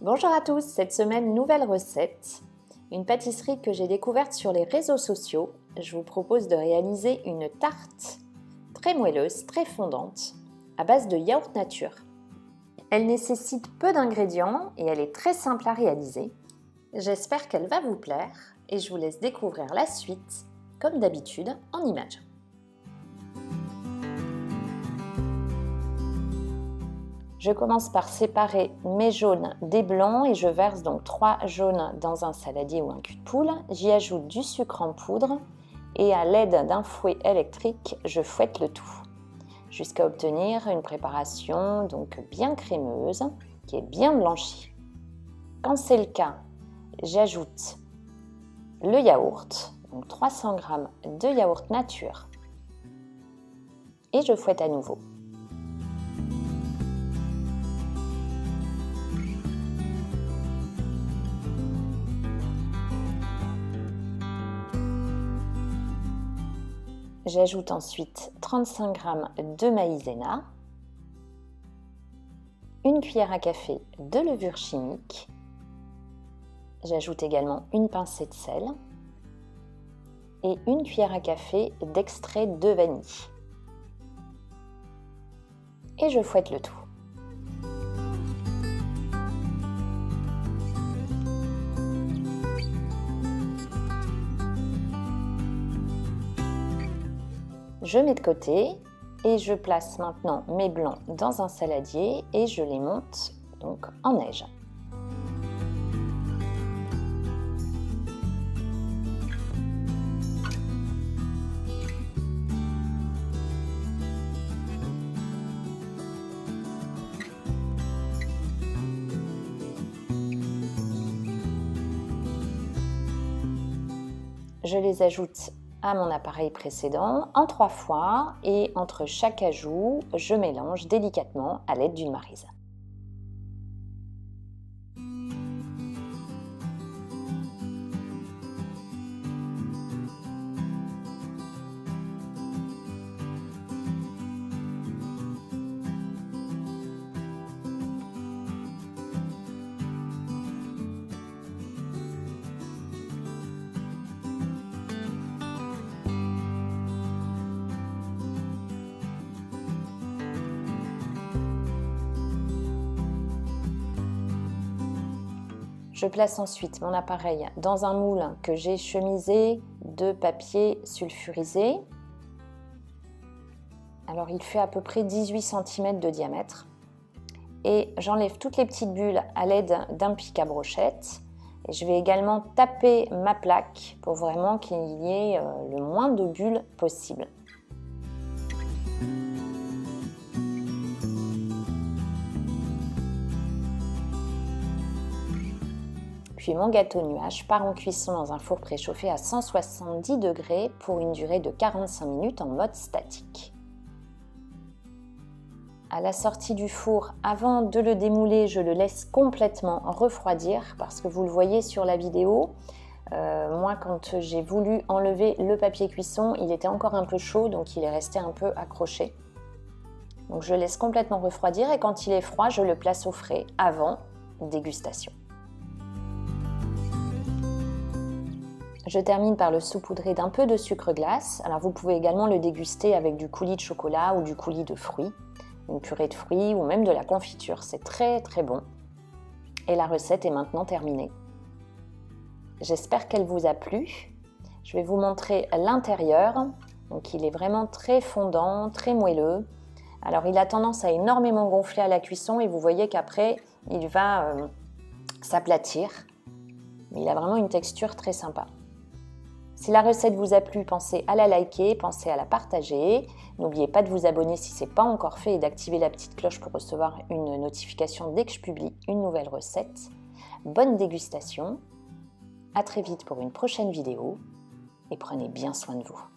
Bonjour à tous, cette semaine nouvelle recette, une pâtisserie que j'ai découverte sur les réseaux sociaux. Je vous propose de réaliser une tarte très moelleuse, très fondante, à base de yaourt nature. Elle nécessite peu d'ingrédients et elle est très simple à réaliser. J'espère qu'elle va vous plaire et je vous laisse découvrir la suite, comme d'habitude, en images. Je commence par séparer mes jaunes des blancs et je verse donc 3 jaunes dans un saladier ou un cul de poule. J'y ajoute du sucre en poudre et à l'aide d'un fouet électrique, je fouette le tout jusqu'à obtenir une préparation donc bien crémeuse qui est bien blanchie. Quand c'est le cas, j'ajoute le yaourt, donc 300 g de yaourt nature et je fouette à nouveau. J'ajoute ensuite 35 g de maïzena, une cuillère à café de levure chimique, j'ajoute également une pincée de sel et une cuillère à café d'extrait de vanille. Et je fouette le tout. Je mets de côté et je place maintenant mes blancs dans un saladier et je les monte donc en neige. Je les ajoute à mon appareil précédent en 3 fois et entre chaque ajout, je mélange délicatement à l'aide d'une maryse. Je place ensuite mon appareil dans un moule que j'ai chemisé de papier sulfurisé. Alors il fait à peu près 18 cm de diamètre. Et j'enlève toutes les petites bulles à l'aide d'un pic à brochette. Et je vais également taper ma plaque pour vraiment qu'il y ait le moins de bulles possible. Puis mon gâteau nuage part en cuisson dans un four préchauffé à 170 degrés pour une durée de 45 minutes en mode statique. À la sortie du four, avant de le démouler, je le laisse complètement refroidir parce que vous le voyez sur la vidéo. Moi, quand j'ai voulu enlever le papier cuisson, il était encore un peu chaud, donc il est resté un peu accroché. Donc je laisse complètement refroidir et quand il est froid, je le place au frais avant dégustation. Je termine par le saupoudrer d'un peu de sucre glace. Alors vous pouvez également le déguster avec du coulis de chocolat ou du coulis de fruits, une purée de fruits ou même de la confiture. C'est très très bon. Et la recette est maintenant terminée. J'espère qu'elle vous a plu. Je vais vous montrer l'intérieur. Donc il est vraiment très fondant, très moelleux. Alors il a tendance à énormément gonfler à la cuisson et vous voyez qu'après il va s'aplatir. Mais il a vraiment une texture très sympa. Si la recette vous a plu, pensez à la liker, pensez à la partager. N'oubliez pas de vous abonner si ce n'est pas encore fait et d'activer la petite cloche pour recevoir une notification dès que je publie une nouvelle recette. Bonne dégustation, à très vite pour une prochaine vidéo et prenez bien soin de vous.